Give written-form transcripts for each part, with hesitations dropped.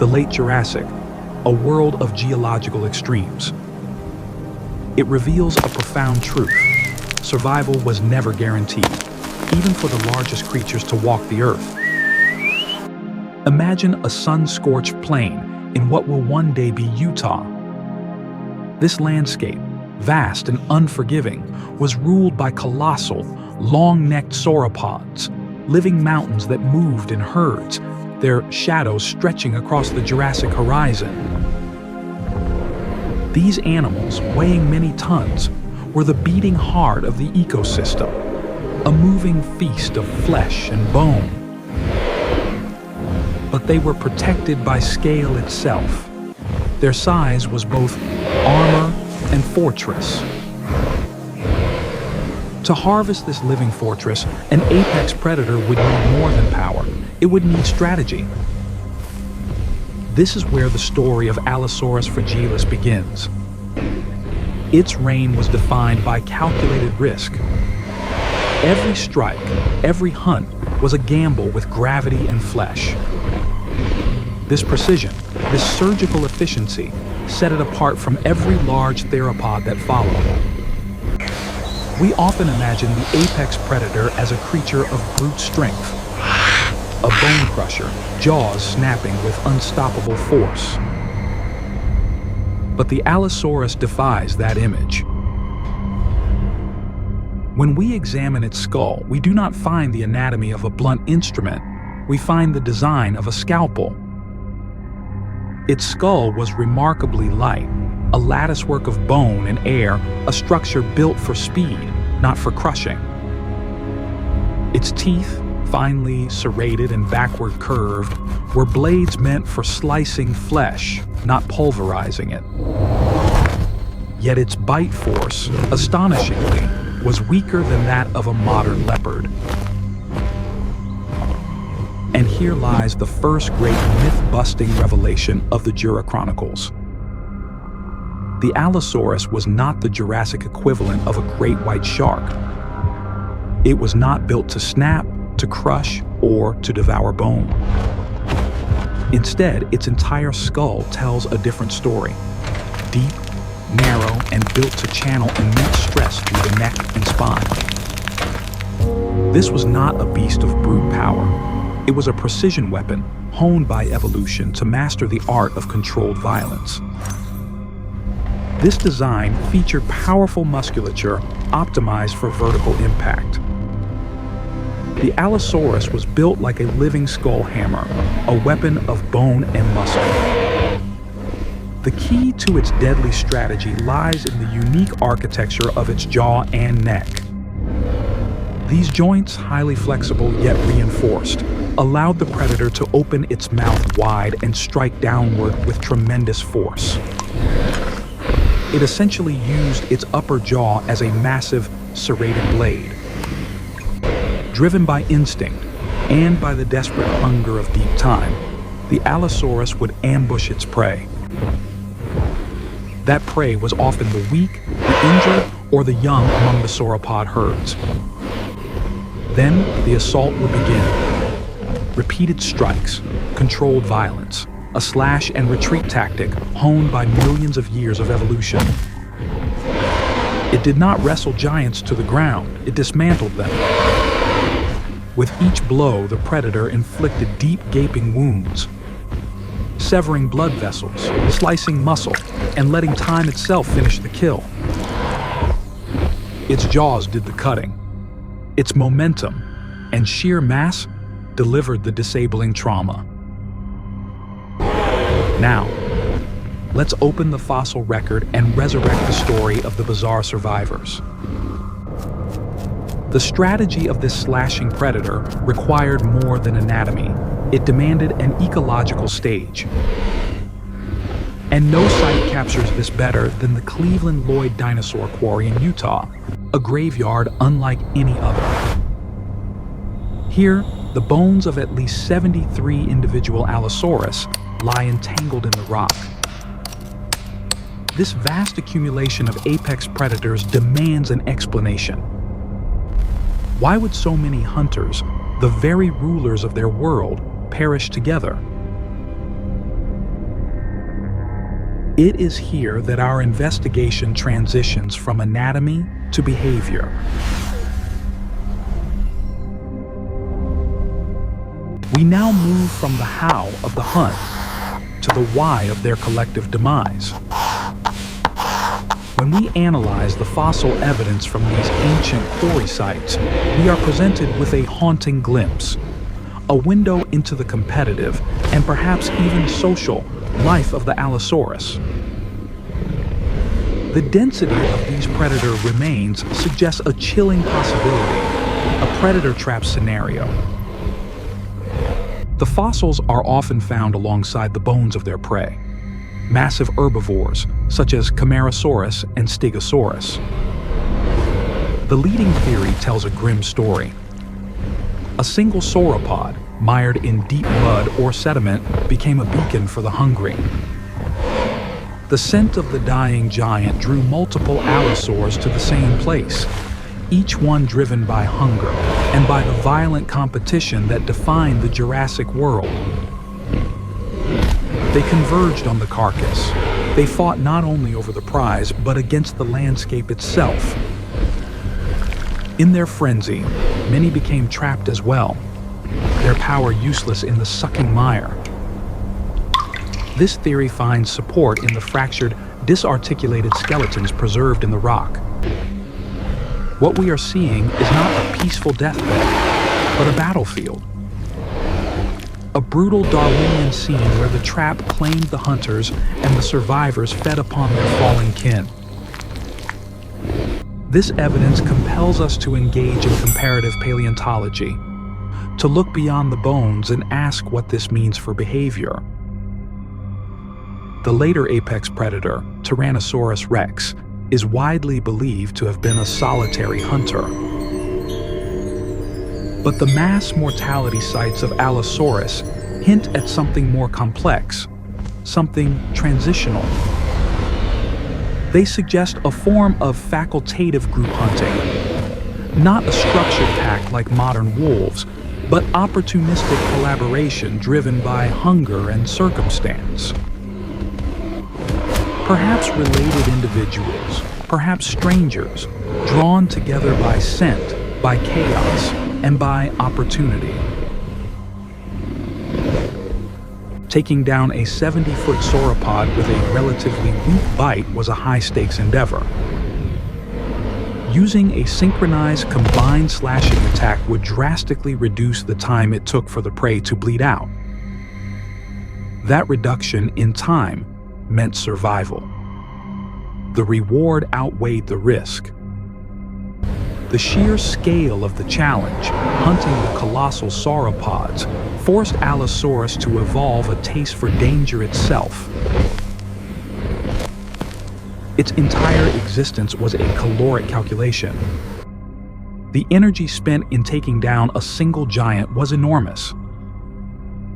the Late Jurassic, a world of geological extremes. It reveals a profound truth. Survival was never guaranteed, even for the largest creatures to walk the earth. Imagine a sun-scorched plain in what will one day be Utah. This landscape, vast and unforgiving, was ruled by colossal, long-necked sauropods, living mountains that moved in herds, their shadows stretching across the Jurassic horizon. These animals, weighing many tons, were the beating heart of the ecosystem, a moving feast of flesh and bone. But they were protected by scale itself. Their size was both armor and fortress. To harvest this living fortress, an apex predator would need more than power. It would need strategy. This is where the story of Allosaurus fragilis begins. Its reign was defined by calculated risk. Every strike, every hunt, was a gamble with gravity and flesh. This precision, this surgical efficiency, set it apart from every large theropod that followed. We often imagine the apex predator as a creature of brute strength, a bone crusher, jaws snapping with unstoppable force. But the Allosaurus defies that image. When we examine its skull, we do not find the anatomy of a blunt instrument. We find the design of a scalpel. Its skull was remarkably light, a latticework of bone and air, a structure built for speed, not for crushing. Its teeth, finely serrated and backward curved, were blades meant for slicing flesh, not pulverizing it. Yet its bite force, astonishingly, was weaker than that of a modern leopard. And here lies the first great myth-busting revelation of the Jura Chronicles. The Allosaurus was not the Jurassic equivalent of a great white shark. It was not built to snap, to crush, or to devour bone. Instead, its entire skull tells a different story. Deep, narrow, and built to channel immense stress through the neck and spine. This was not a beast of brute power. It was a precision weapon honed by evolution to master the art of controlled violence. This design featured powerful musculature optimized for vertical impact. The Allosaurus was built like a living skull hammer, a weapon of bone and muscle. The key to its deadly strategy lies in the unique architecture of its jaw and neck. These joints, highly flexible yet reinforced, allowed the predator to open its mouth wide and strike downward with tremendous force. It essentially used its upper jaw as a massive, serrated blade. Driven by instinct and by the desperate hunger of deep time, the Allosaurus would ambush its prey. That prey was often the weak, the injured, or the young among the sauropod herds. Then the assault would begin. Repeated strikes, controlled violence, a slash and retreat tactic honed by millions of years of evolution. It did not wrestle giants to the ground, it dismantled them. With each blow, the predator inflicted deep, gaping wounds, severing blood vessels, slicing muscle, and letting time itself finish the kill. Its jaws did the cutting. Its momentum and sheer mass delivered the disabling trauma. Now, let's open the fossil record and resurrect the story of the bizarre survivors. The strategy of this slashing predator required more than anatomy. It demanded an ecological stage. And no site captures this better than the Cleveland Lloyd Dinosaur Quarry in Utah, a graveyard unlike any other. Here, the bones of at least 73 individual Allosaurus lie entangled in the rock. This vast accumulation of apex predators demands an explanation. Why would so many hunters, the very rulers of their world, perish together? It is here that our investigation transitions from anatomy to behavior. We now move from the how of the hunt to the why of their collective demise. When we analyze the fossil evidence from these ancient quarry sites, we are presented with a haunting glimpse, a window into the competitive and perhaps even social life of the Allosaurus. The density of these predator remains suggests a chilling possibility, a predator trap scenario. The fossils are often found alongside the bones of their prey, massive herbivores such as Camarasaurus and Stegosaurus. The leading theory tells a grim story. A single sauropod, mired in deep mud or sediment, became a beacon for the hungry. The scent of the dying giant drew multiple allosaurs to the same place, each one driven by hunger and by the violent competition that defined the Jurassic world. They converged on the carcass. They fought not only over the prize, but against the landscape itself. In their frenzy, many became trapped as well, their power useless in the sucking mire. This theory finds support in the fractured, disarticulated skeletons preserved in the rock. What we are seeing is not a peaceful deathbed, but a battlefield. A brutal Darwinian scene where the trap claimed the hunters and the survivors fed upon their fallen kin. This evidence compels us to engage in comparative paleontology, to look beyond the bones and ask what this means for behavior. The later apex predator, Tyrannosaurus rex, is widely believed to have been a solitary hunter. But the mass mortality sites of Allosaurus hint at something more complex, something transitional. They suggest a form of facultative group hunting, not a structured pack like modern wolves, but opportunistic collaboration driven by hunger and circumstance. Perhaps related individuals, perhaps strangers, drawn together by scent, by chaos, and by opportunity. Taking down a 70-foot sauropod with a relatively weak bite was a high-stakes endeavor. Using a synchronized combined slashing attack would drastically reduce the time it took for the prey to bleed out. That reduction in time meant survival. The reward outweighed the risk. The sheer scale of the challenge, hunting the colossal sauropods, forced Allosaurus to evolve a taste for danger itself. Its entire existence was a caloric calculation. The energy spent in taking down a single giant was enormous.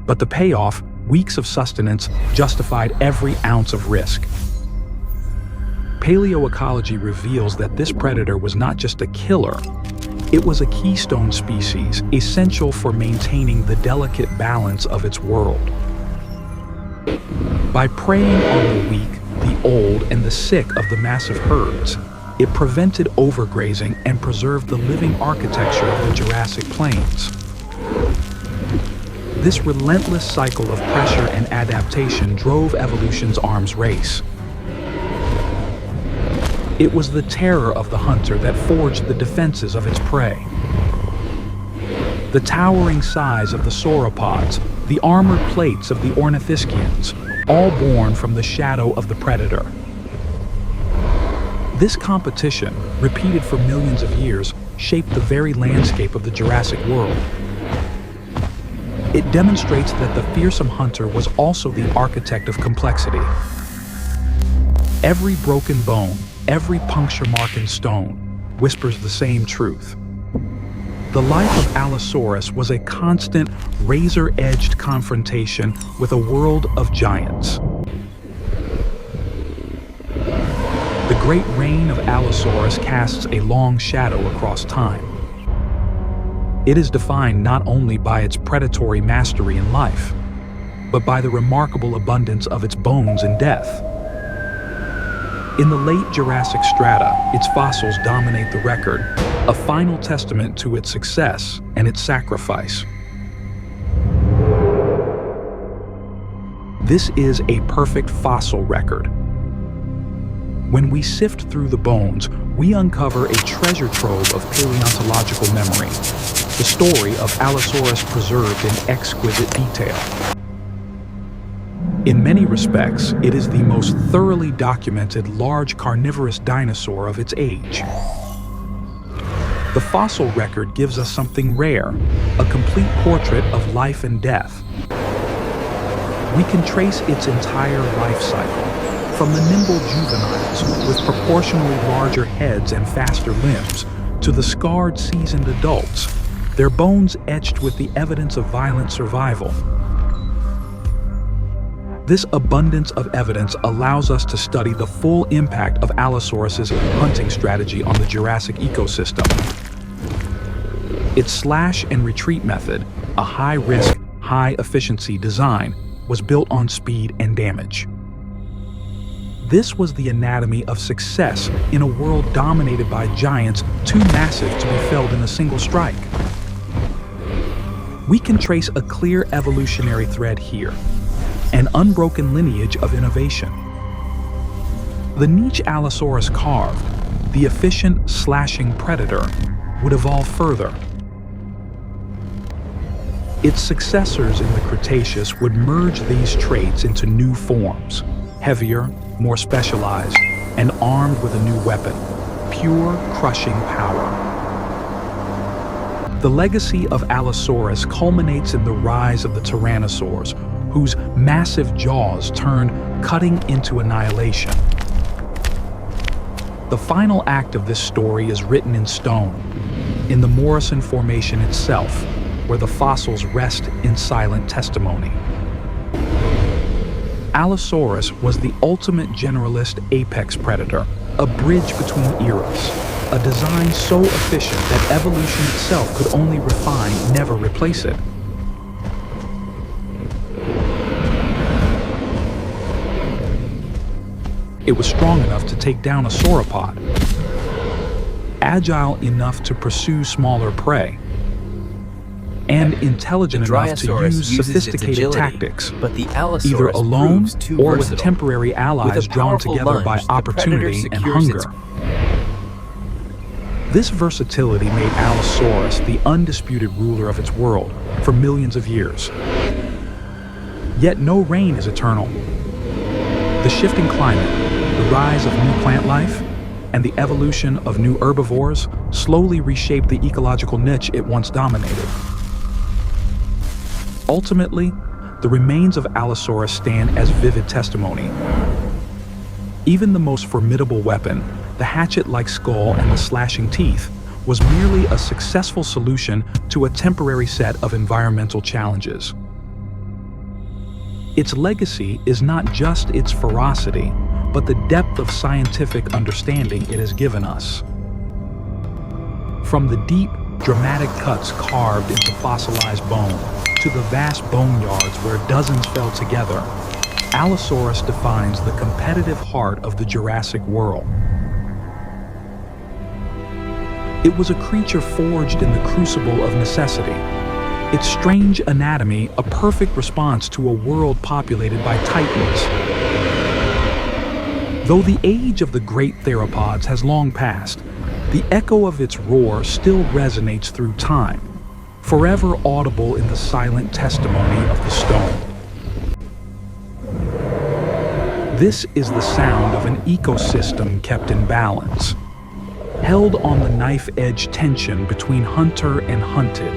But the payoff, weeks of sustenance, justified every ounce of risk. Paleoecology reveals that this predator was not just a killer, it was a keystone species essential for maintaining the delicate balance of its world. By preying on the weak, the old, and the sick of the massive herds, it prevented overgrazing and preserved the living architecture of the Jurassic Plains. This relentless cycle of pressure and adaptation drove evolution's arms race. It was the terror of the hunter that forged the defenses of its prey. The towering size of the sauropods, the armored plates of the ornithischians, all born from the shadow of the predator. This competition, repeated for millions of years, shaped the very landscape of the Jurassic world. It demonstrates that the fearsome hunter was also the architect of complexity. Every broken bone, every puncture mark in stone, whispers the same truth. The life of Allosaurus was a constant, razor-edged confrontation with a world of giants. The great reign of Allosaurus casts a long shadow across time. It is defined not only by its predatory mastery in life, but by the remarkable abundance of its bones in death. In the late Jurassic strata, its fossils dominate the record, a final testament to its success and its sacrifice. This is a perfect fossil record. When we sift through the bones, we uncover a treasure trove of paleontological memory, the story of Allosaurus preserved in exquisite detail. In many respects, it is the most thoroughly documented large carnivorous dinosaur of its age. The fossil record gives us something rare, a complete portrait of life and death. We can trace its entire life cycle, from the nimble juveniles with proportionally larger heads and faster limbs, to the scarred seasoned adults, their bones etched with the evidence of violent survival. This abundance of evidence allows us to study the full impact of Allosaurus's hunting strategy on the Jurassic ecosystem. Its slash and retreat method, a high-risk, high-efficiency design, was built on speed and damage. This was the anatomy of success in a world dominated by giants too massive to be felled in a single strike. We can trace a clear evolutionary thread here, an unbroken lineage of innovation. The niche Allosaurus carved, the efficient slashing predator, would evolve further. Its successors in the Cretaceous would merge these traits into new forms, heavier, more specialized, and armed with a new weapon, pure crushing power. The legacy of Allosaurus culminates in the rise of the Tyrannosaurs, whose massive jaws turned cutting into annihilation. The final act of this story is written in stone, in the Morrison Formation itself, where the fossils rest in silent testimony. Allosaurus was the ultimate generalist apex predator, a bridge between eras, a design so efficient that evolution itself could only refine, never replace it. It was strong enough to take down a sauropod, agile enough to pursue smaller prey, and intelligent enough to use sophisticated tactics, either alone or with temporary allies drawn together by opportunity and hunger. This versatility made Allosaurus the undisputed ruler of its world for millions of years. Yet no reign is eternal. The shifting climate, the rise of new plant life, and the evolution of new herbivores slowly reshaped the ecological niche it once dominated. Ultimately, the remains of Allosaurus stand as vivid testimony. Even the most formidable weapon, the hatchet-like skull and the slashing teeth, was merely a successful solution to a temporary set of environmental challenges. Its legacy is not just its ferocity, but the depth of scientific understanding it has given us. From the deep, dramatic cuts carved into fossilized bone, to the vast boneyards where dozens fell together, Allosaurus defines the competitive heart of the Jurassic world. It was a creature forged in the crucible of necessity, its strange anatomy a perfect response to a world populated by titans. Though the age of the great theropods has long passed, the echo of its roar still resonates through time, forever audible in the silent testimony of the stone. This is the sound of an ecosystem kept in balance, held on the knife-edge tension between hunter and hunted.